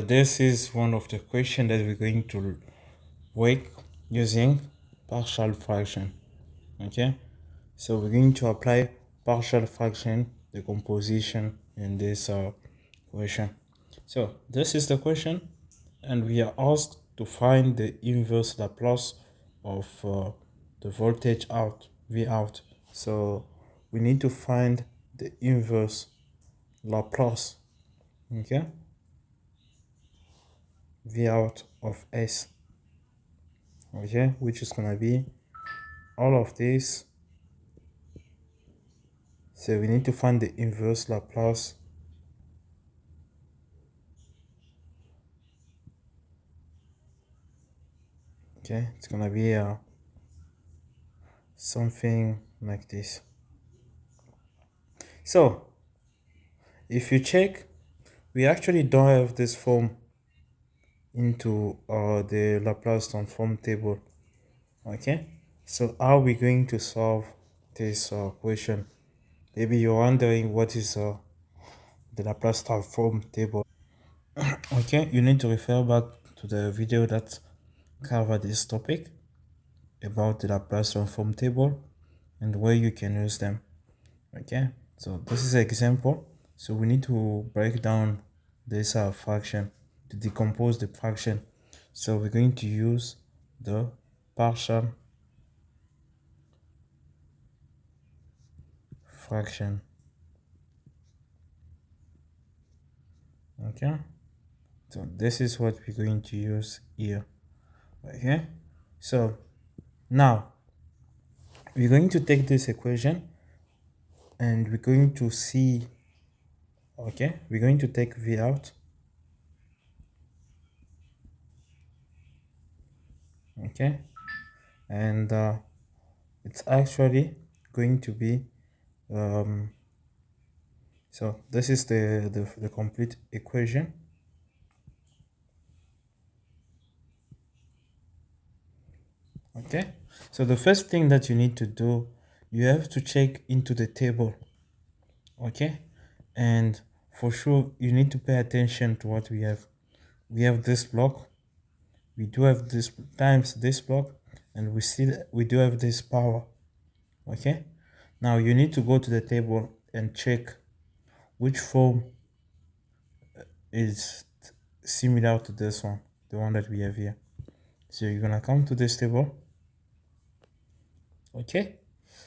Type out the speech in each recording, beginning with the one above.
this is one of the questions that we're going to work using partial fraction. Okay, so we're going to apply partial fraction decomposition in this question. So this is the question, and we are asked to find the inverse Laplace of the voltage out, V out. So we need to find the inverse Laplace, okay, V out of S, okay, which is gonna be all of this. So we need to find the inverse Laplace okay, it's gonna be something like this. So if you check, we actually don't have this form into the Laplace transform table. Okay, so how are we going to solve this question? Maybe you're wondering what is the Laplace transform table. Okay, you need to refer back to the video that covered this topic about the Laplace transform table and where you can use them. Okay, so this is an example. So we need to break down this fraction to decompose the fraction. So we're going to use the partial fraction. Okay, so this is what we're going to use here. Okay, so now we're going to take this equation and we're going to see, okay, we're going to take V out, okay, and it's actually going to be so this is the complete equation. Okay, so the first thing that you need to do, you have to check into the table. Okay, and for sure you need to pay attention to what we have. We have this block, we do have this times this block, and we do have this power. Okay, now you need to go to the table and check which form is similar to this one, the one that we have here. So you're gonna come to this table. Okay,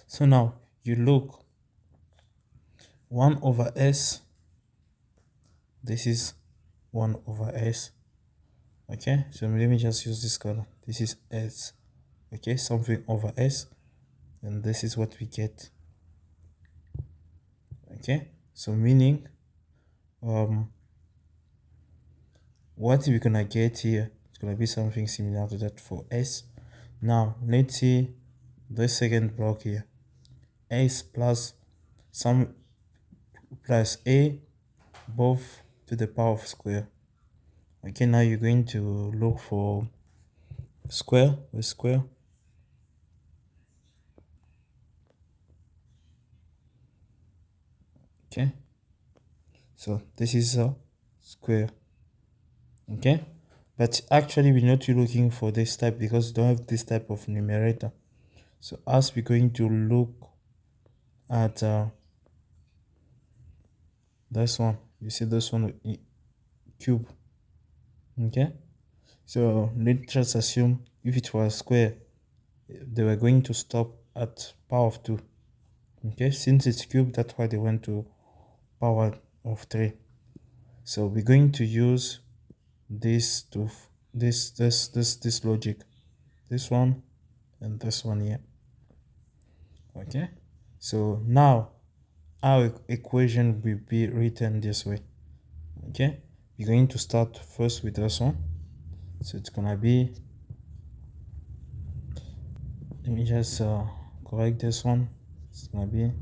so now you look 1 over s, this is 1 over s. Okay, so let me just use this color, this is s. Okay, something over s, and this is what we get. Okay, so meaning what we're gonna get here, it's gonna be something similar to that for s. Now let's see the second block here, s plus some plus a both to the power of square. Okay, now you're going to look for square with square. Okay, so this is a square. Okay, but actually we're not looking for this type because we don't have this type of numerator. So as we're going to look at this one, you see this one cube. Okay, so let's just assume if it was square, they were going to stop at power of 2. Okay, since it's cube, that's why they went to power of 3. So we're going to use this to this logic, this one and this one here. Okay, so now our equation will be written this way. Okay, we're going to start first with this one. So it's gonna be, let me just correct this one. It's gonna be,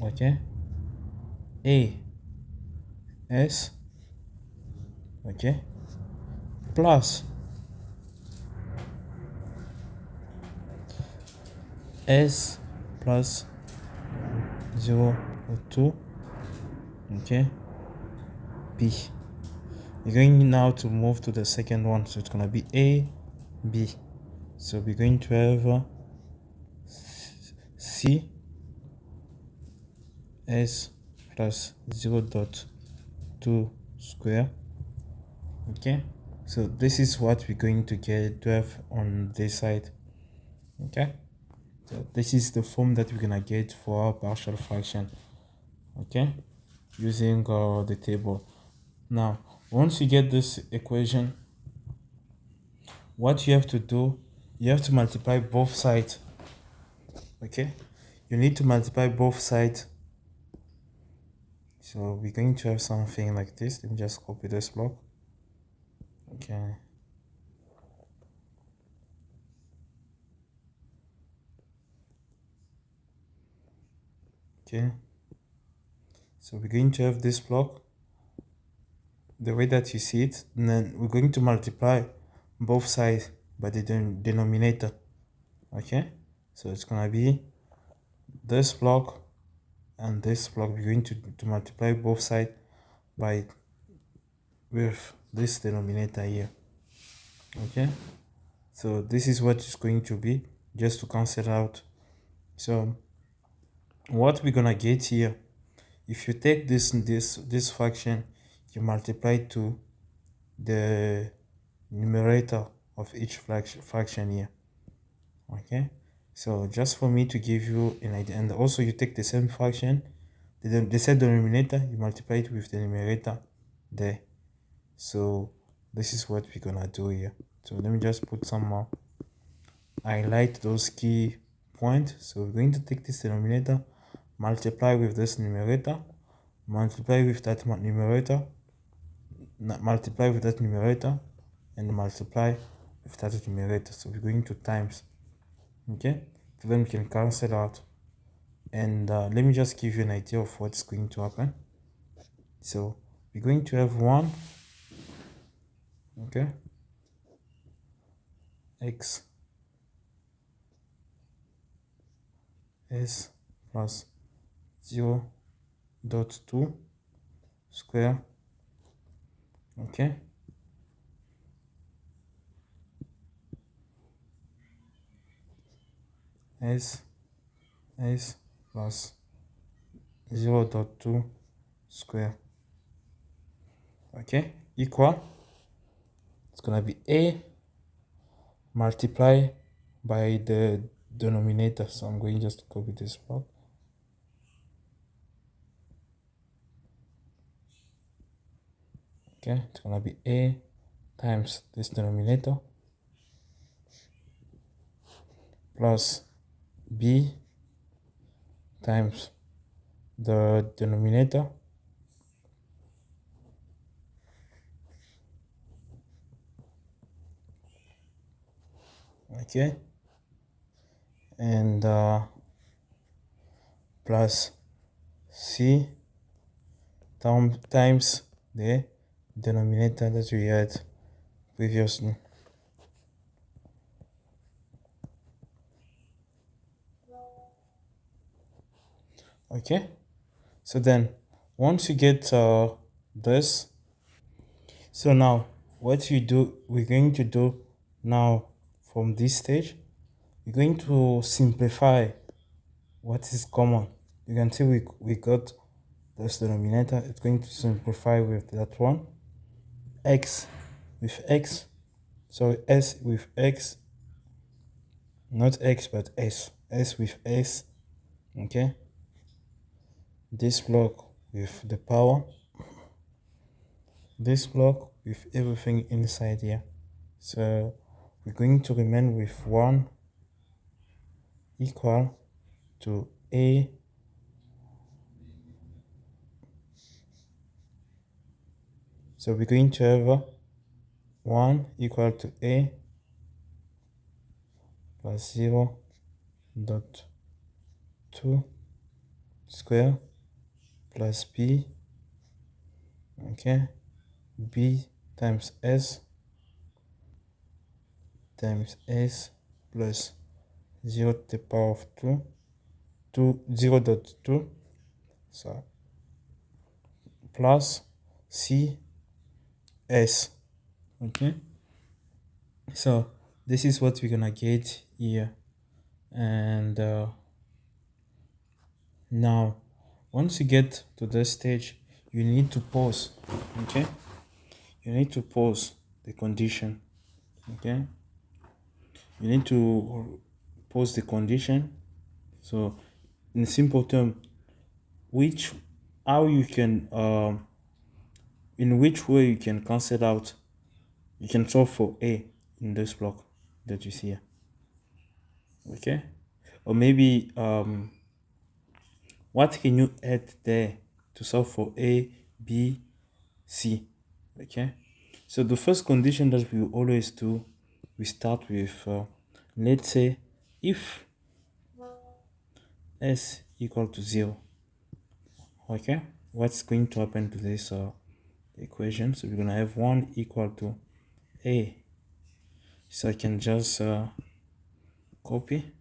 okay, a s, okay, plus s plus 0 or 2, okay, B. We're going now to move to the second one, so it's gonna be A, B. So we're going to have C S plus 0.2 square. Okay, so this is what we're going to get to have on this side. Okay, so this is the form that we're gonna get for our partial fraction. Okay, using the table. Now once you get this equation, what you have to do, you have to multiply both sides. Okay, you need to multiply both sides. So we're going to have something like this. Let me just copy this block. Okay, okay, so we're going to have this block the way that you see it, and then we're going to multiply both sides by the denominator. Okay, so it's gonna be this block and this block. We're going to multiply both sides by with this denominator here. Okay, so this is what it's going to be, just to cancel out. So what we're gonna get here, if you take this fraction, you multiply to the numerator of each fraction here. Okay, so just for me to give you an idea, and also you take the same fraction, the same denominator, you multiply it with the numerator there. So this is what we're gonna do here. So let me just put some more, highlight those key points. So we're going to take this denominator, multiply with this numerator, multiply with that numerator, multiply with that numerator, and multiply with that numerator. So we're going to times. Okay, so then we can cancel out. And let me just give you an idea of what's going to happen. So we're going to have 1, okay, x s plus 0.2 square. Okay, s plus 0.2 square. Okay, equal, it's gonna be a multiply by the denominator. So I'm going just to copy this block. Okay, it's gonna be a times this denominator plus b times the denominator okay, and plus c times the denominator that we had previously. Okay, so then once you get this, so now what we're going to do now from this stage, we're going to simplify what is common. You can see we got this denominator. It's going to simplify with that one, x with x, so s with x, not x but s with s. Okay, this block with the power, this block with everything inside here. So we're going to remain with 1 equal to a so we're going to have 1 equal to a plus 0.2 square plus b, okay, b times s plus 0 to the power of 2, 0.2, so plus C S. Okay, so this is what we're gonna get here. And now once you get to this stage, you need to pause. Okay, you need to pause the condition. Okay, you need to pause the condition. So in simple term, which how you can in which way you can cancel out, you can solve for A in this block that you see here. Okay, or maybe what can you add there to solve for A, B, C? Okay, so the first condition that we always do, we start with let's say if S equal to 0. Okay, what's going to happen to this equation? So we're gonna have 1 equal to A. So I can just copy.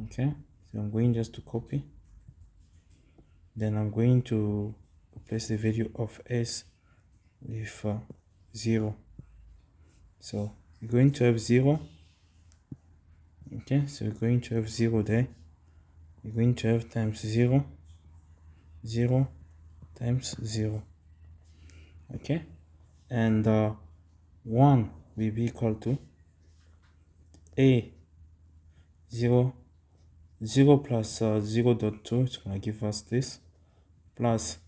Okay, so I'm going just to copy. Then I'm going to replace the value of S with 0. So we're going to have 0. Okay, so we're going to have 0 there. We're going to have times 0, 0 times 0. Okay, and 1 will be equal to A 0, 0 plus 0.2 is going to give us this, plus,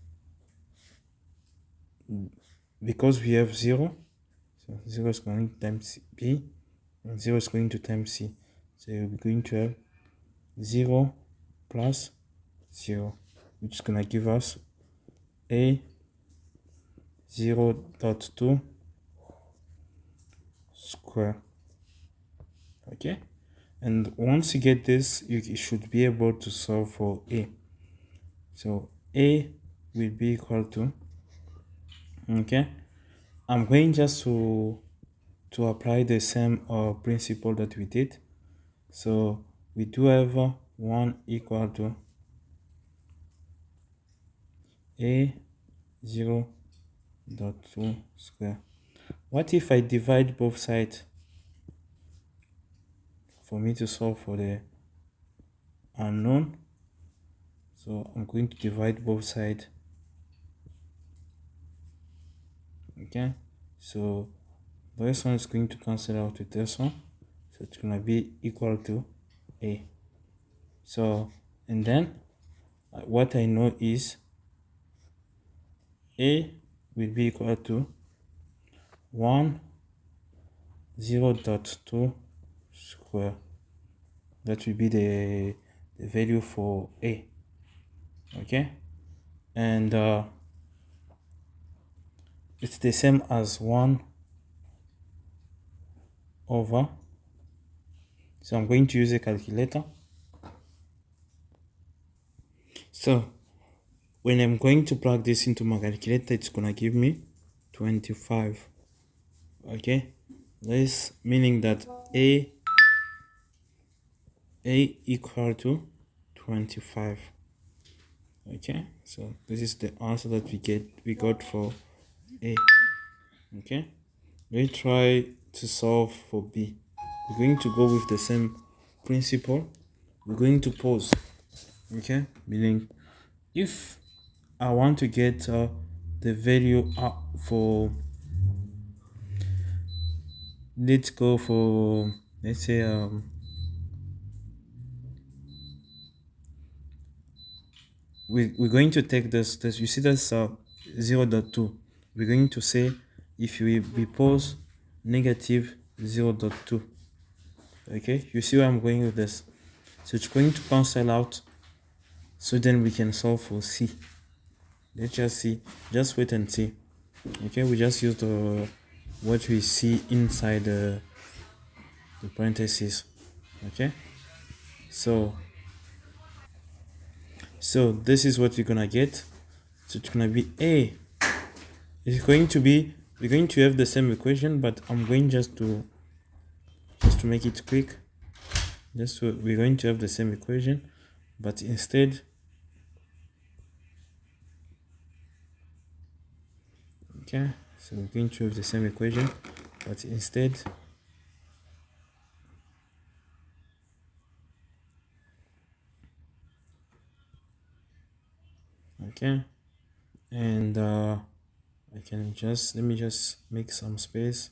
because we have 0, so 0 is going to times B, and 0 is going to times C. So we're going to have 0 plus 0, which is going to give us A 0.2 square. Okay, and once you get this, you should be able to solve for A. So A will be equal to, okay, I'm going just to apply the same principle that we did. So we do have 1 equal to A 0.2 square. What if I divide both sides for me to solve for the unknown? So I'm going to divide both sides. Okay, so this one is going to cancel out with this one, so it's going to be equal to A. So, and then what I know is A will be equal to 1 0.2 square. That will be the value for A. Okay, and it's the same as 1 over, so I'm going to use a calculator. So when I'm going to plug this into my calculator, it's gonna give me 25. Okay, this meaning that A equal to 25. Okay, so this is the answer that we got for A. Okay, let's try to solve for B. We're going to go with the same principle. We're going to pause. Okay, meaning if I want to get the value for, let's go for, let's say we're going to take this you see this 0.2. We're going to say if we pose negative 0.2. okay, you see where I'm going with this? So it's going to cancel out, so then we can solve for C. Let's just see, just wait and see. Okay, we just use the what we see inside the parentheses. Okay, so this is what we're gonna get. So it's gonna be A. It's going to be, we're going to have the same equation, but I'm going just to make it quick. We're going to have the same equation. but instead, okay, so we're going to have the same equation, but instead, okay, and I can just, let me just make some space.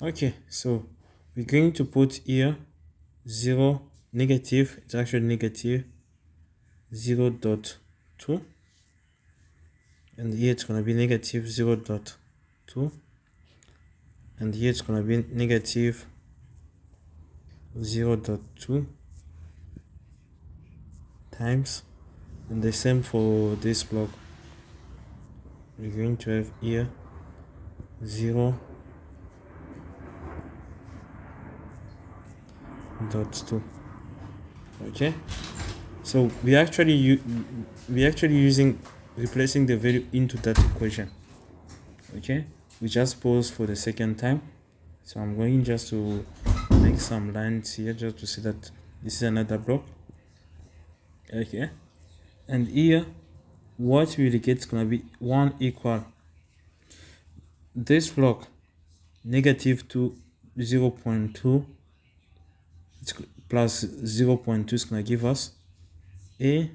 Okay, so we're going to put here 0 negative, it's actually negative 0.2, and here it's going to be negative 0.2, and here it's going to be negative 0.2 times, and the same for this block. We're going to have here 0.2. Okay, so we actually using replacing the value into that equation. Okay, we just pause for the second time, so I'm going just to make some lines here just to see that this is another block. Okay, and here what we will get is going to be 1 equal this block negative to 0.2 plus 0.2 is going to give us a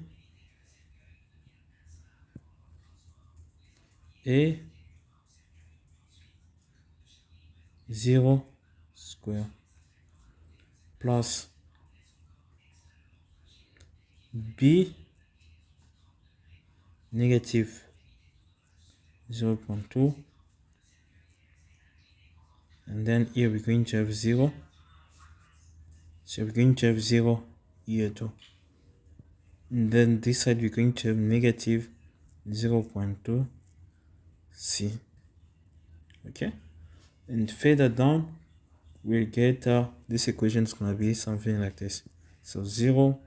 0 square plus b negative 0.2, and then here we're going to have 0, so we're going to have 0 here too, and then this side we're going to have negative 0.2 c. Okay, and further down we'll get this equation is going to be something like this. So 0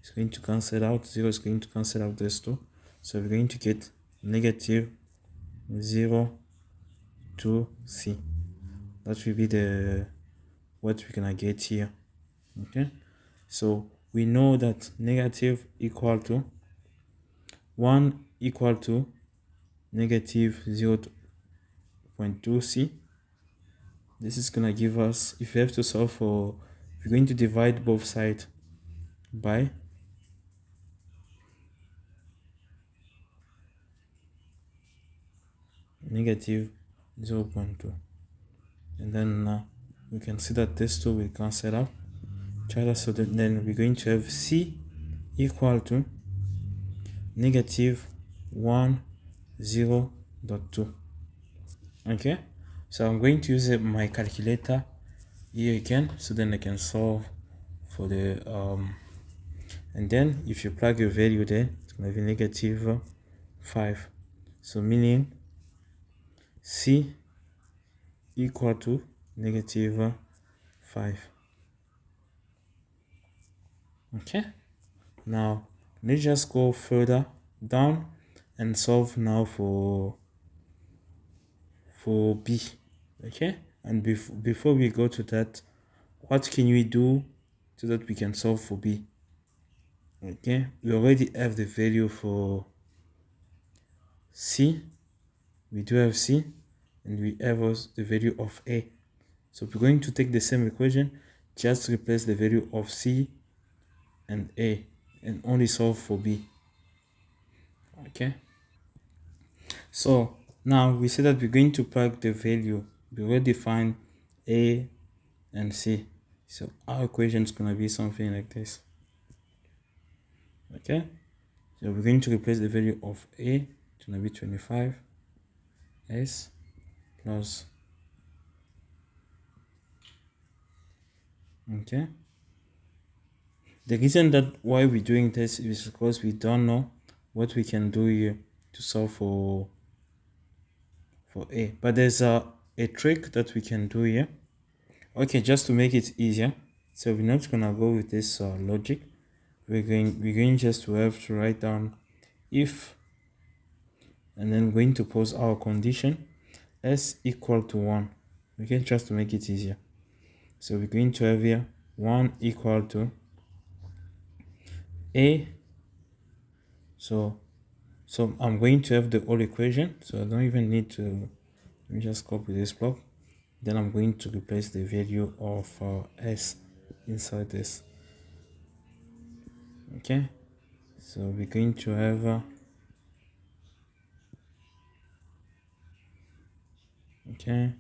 is going to cancel out, 0 is going to cancel out this too, so we're going to get negative 0 to c. That will be the what we're gonna get here. Okay, so we know that negative equal to 1 equal to negative 0.2 c. This is gonna give us, if you have to solve for, if you're going to divide both sides by negative 0.2, and then we can see that this two will cancel out each other, so that then we're going to have c equal to negative 1.0.2. Okay, so I'm going to use my calculator here again, so then I can solve for the and then if you plug your value there, it's going to be negative 5, so meaning c equal to negative 5. Okay, now let's just go further down and solve now for b. Okay, and before we go to that, what can we do so that we can solve for b? Okay, we already have the value for c, we do have c, and we have also the value of a. So we're going to take the same equation, just replace the value of c and a, and only solve for b. Okay, so now we say that we're going to plug the value. We already find a and c, so our equation is going to be something like this. Okay, so we're going to replace the value of a, it's going to be 25 s plus, okay, the reason that why we're doing this is because we don't know what we can do here to solve for a, but there's a trick that we can do here. Okay, just to make it easier, so we're not gonna go with this logic. We're going just to have to write down if, and then going to pose our condition, s equal to 1. Okay, just to make it easier. So we're going to have here 1 equal to a. So I'm going to have the whole equation, so I don't even need to, let me just copy this block. Then I'm going to replace the value of s inside this. Okay, so we're going to have okay,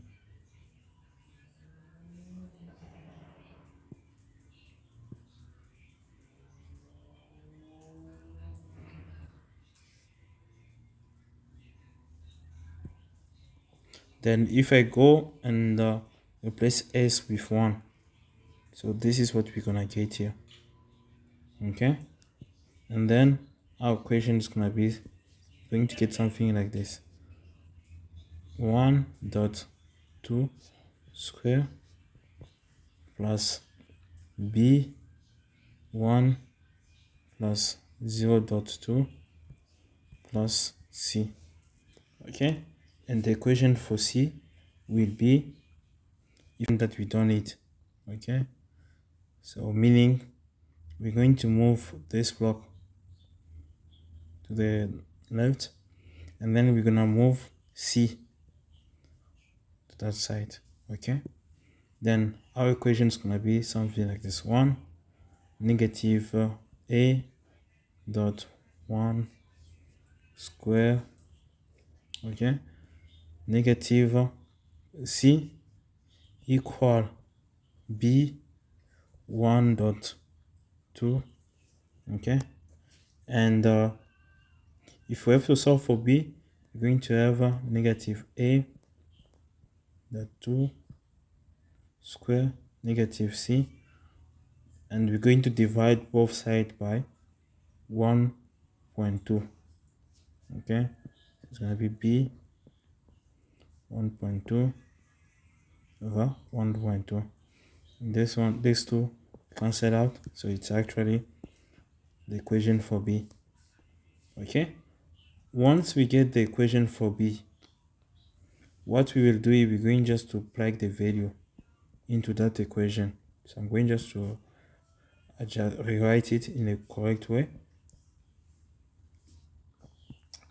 then if I go and replace s with 1, so this is what we're gonna get here. Okay, and then our equation is gonna be going to get something like this: 1 dot 2 square plus b 1 plus 0 dot 2 plus c. Okay, and the equation for c will be even that we don't need. Okay, so meaning we're going to move this block to the left, and then we're gonna move c to that side. Okay, then our equation is gonna be something like this: 1 negative a dot 1 square, okay, negative c equal b 1 dot 2. Okay, and if we have to solve for b, we're going to have negative a dot 2 square negative c, and we're going to divide both sides by 1.2. Okay, it's going to be b 1.2 over 1.2. This one, these two cancel out, so it's actually the equation for b. Okay, once we get the equation for b, what we will do is we're going just to plug the value into that equation. So I'm going just to rewrite it in a correct way.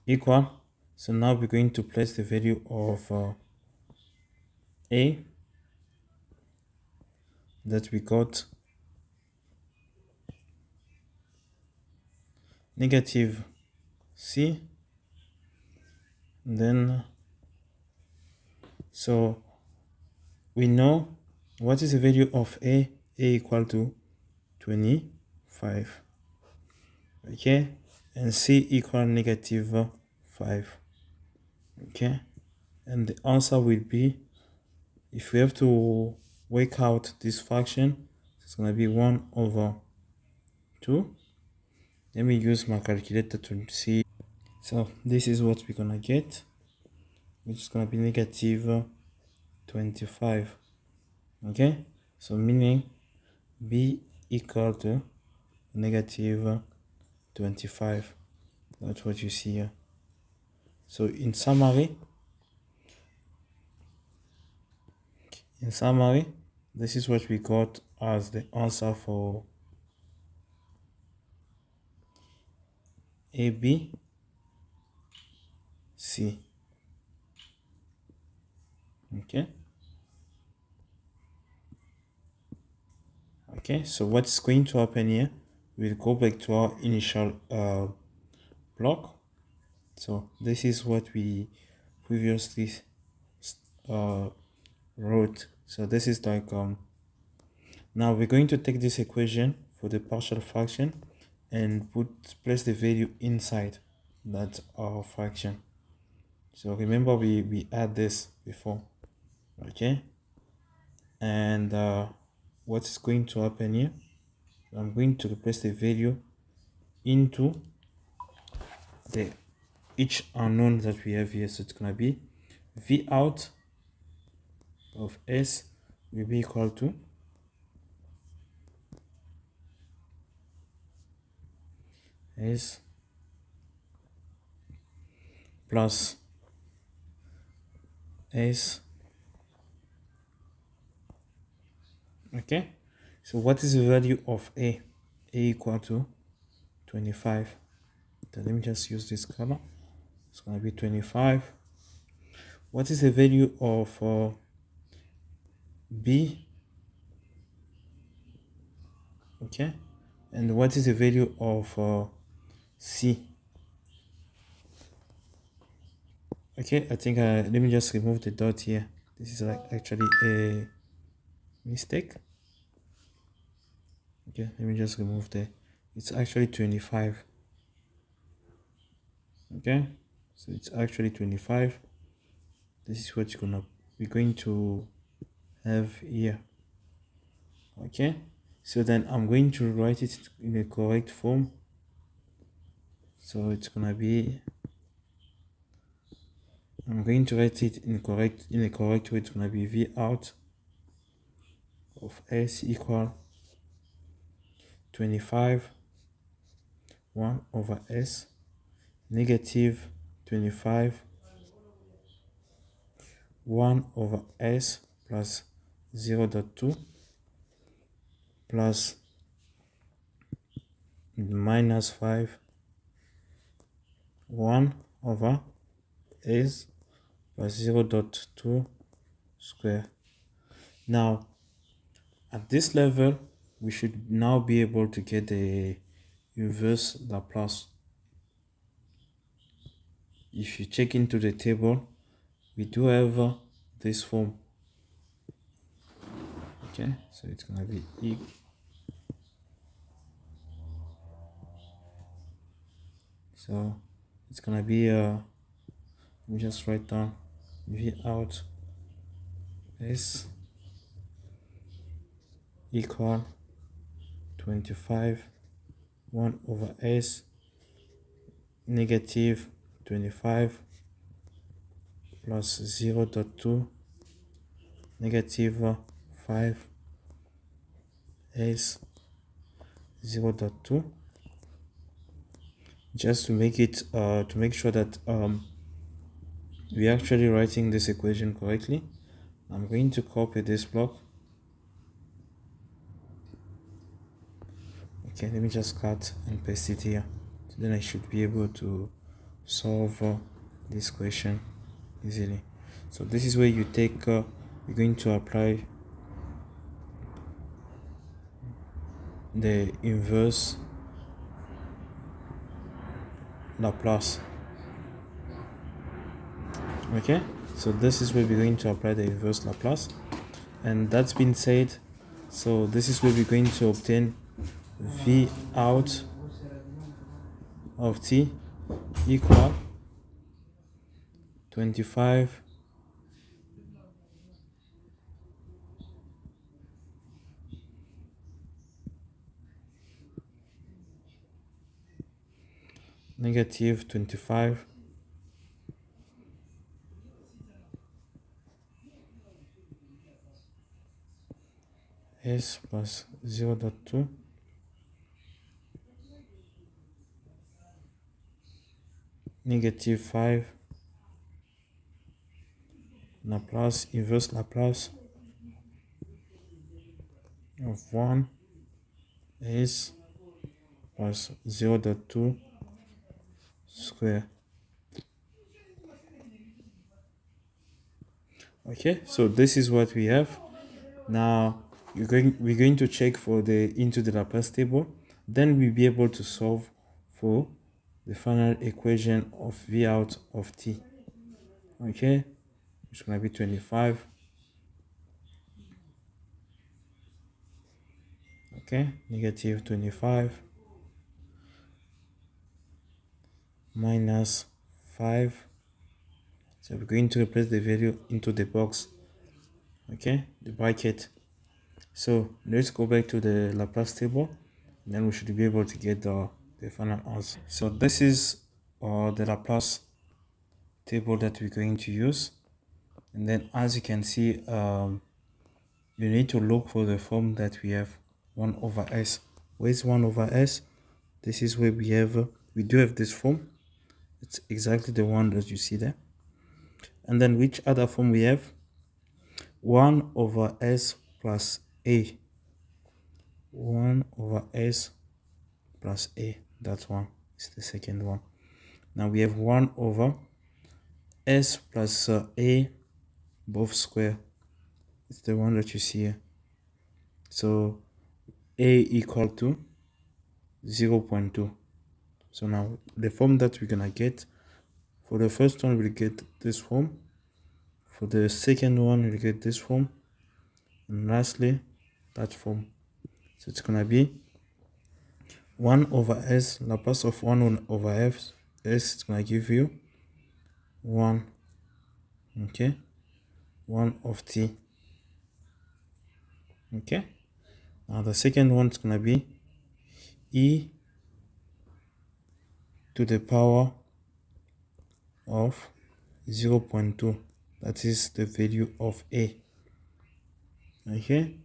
Equal. So now we're going to place the value of a that we got negative c. Then so we know what is the value of a equal to 25. Okay, and c equal negative 5. Okay, and the answer will be, if we have to work out this fraction, it's going to be 1 over 2. Let me use my calculator to see. So this is what we're going to get, which is going to be negative 25. Okay, so meaning b equal to negative 25. That's what you see here. So in summary, this is what we got as the answer for A, B, C. Okay. Okay, so what's going to happen here? We'll go back to our initial block. So this is what we previously wrote. So this is like now we're going to take this equation for the partial fraction and place the value inside that fraction. So remember we had this before. Okay, and what is going to happen here? I'm going to replace the value into the each unknown that we have here. So it's gonna be v out of s will be equal to s plus S. Okay, so what is the value of A? A equal to 25. Then let me just use this color. It's going to be 25. What is the value of B? Okay, and what is the value of C? Okay, I think let me just remove the dot here. This is like actually a mistake. Okay, let me just remove the, it's actually 25. Okay, so it's actually 25. This is what we're going to have here. Okay, so then I'm going to write it in the correct form. So it's gonna be, I'm going to write it in the correct way. It's gonna be V out of S equal 25 1 over S negative 25 1 over S plus 0.2 plus minus 5 1 over S plus 0.2 square. Now at this level we should now be able to get the inverse Laplace. If you check into the table, we do have this form. Okay, so it's gonna be E. So it's gonna be let me just write down V out S equal 25 1 over S negative 25 plus 0.2 negative 5 S 0.2. Just to make it to make sure that we're actually writing this equation correctly, I'm going to copy this block. Okay, let me just cut and paste it here. So then I should be able to solve this question easily. So this is where you take you're going to apply the inverse Laplace. Okay, so this is where we're going to apply the inverse Laplace, and that's been said. So this is where we're going to obtain V out of T equal 25 negative 25 S plus 0.2 negative 5 Laplace inverse Laplace of 1 S plus 0.2 square. Okay, so this is what we have. Now we're going to check for the into the Laplace table, then we'll be able to solve for the final equation of V out of T. Okay, it's going to be 25. Okay, negative 25 minus 5. So we're going to replace the value into the box. Okay, the bracket. So let's go back to the Laplace table, and then we should be able to get the final answer. So this is the Laplace table that we're going to use, and then as you can see, you need to look for the form that we have 1 over S. Where's 1 over S? This is where we do have this form. It's exactly the one that you see there. And then which other form we have? 1 over s plus a. 1 over s plus a. That one is the second one. Now we have 1 over s plus a, both square. It's the one that you see here. So a equal to 0.2. So now the form that we're gonna get, for the first one we'll get this form, for the second one we'll get this form, and lastly that form. So it's gonna be 1 over s, Laplace of 1 over s, it's gonna give you 1, okay, 1 of t. Okay, now the second one is gonna be e to the power of 0.2. That is the value of a. Okay,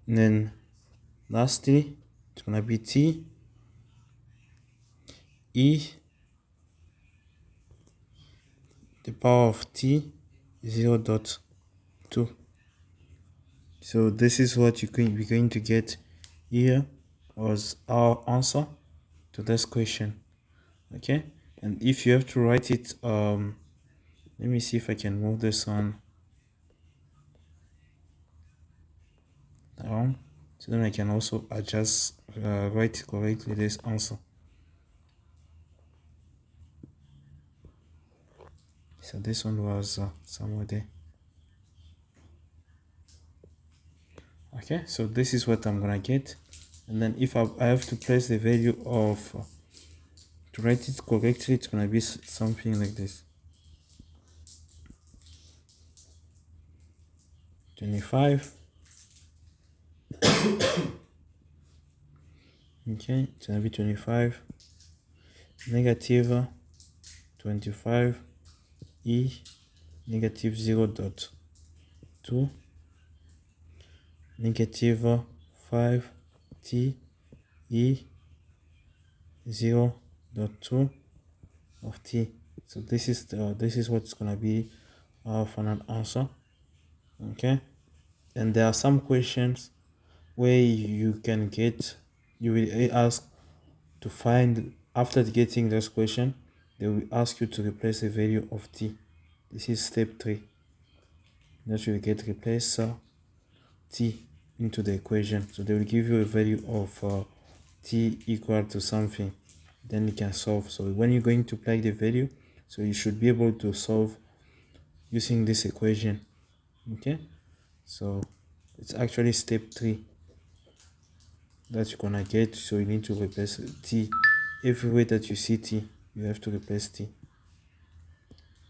and then lastly it's gonna be t e the power of t 0.2. So this is what we're going to get here as our answer to this question. Okay, and if you have to write it, let me see if I can move this on down, so then I can also adjust, write correctly this answer. So this one was somewhere there. Okay, so this is what I'm gonna get, and then if I have to place the value of to write it correctly, it's gonna be something like this: 25. Okay, it's gonna be 25 negative 25 e negative 0.2 negative 5 t e 0.2 of t. So this is what's gonna be our final answer. Okay, and there are some questions where you will ask to find, after getting this question, they will ask you to replace the value of t. This is step 3. That you will get replace t into the equation. So they will give you a value of t equal to something, then you can solve. So when you're going to plug the value, so you should be able to solve using this equation. Okay, so it's actually step 3 that you're gonna get. So you need to replace t. Everywhere that you see t, you have to replace t.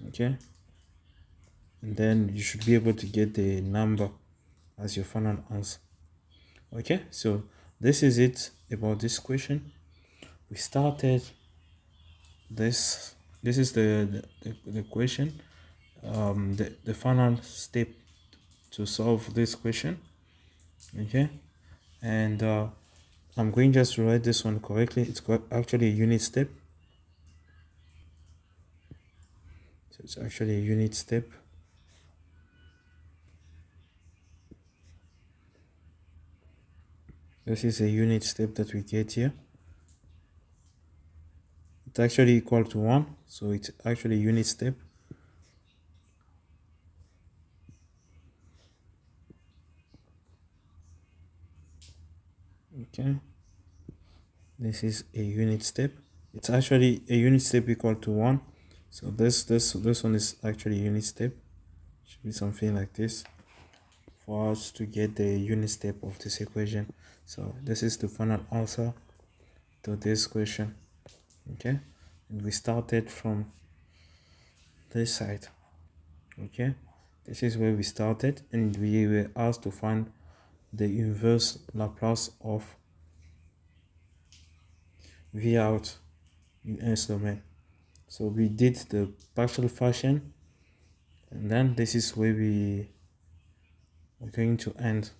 Okay, and then you should be able to get the number as your final answer. Okay, so this is it about this question. We started this is the question, the final step to solve this question. Okay, and I'm going just to write this one correctly. It's actually a unit step. So it's actually a unit step. This is a unit step that we get here. It's actually equal to 1, so it's actually a unit step. Okay, this is a unit step. It's actually a unit step equal to 1. So this one is actually a unit step. Should be something like this for us to get the unit step of this equation. So this is the final answer to this question. Okay, and we started from this side. Okay, this is where we started, and we were asked to find the inverse Laplace of Vout in S domain. So we did the partial fraction, and then this is where we are going to end.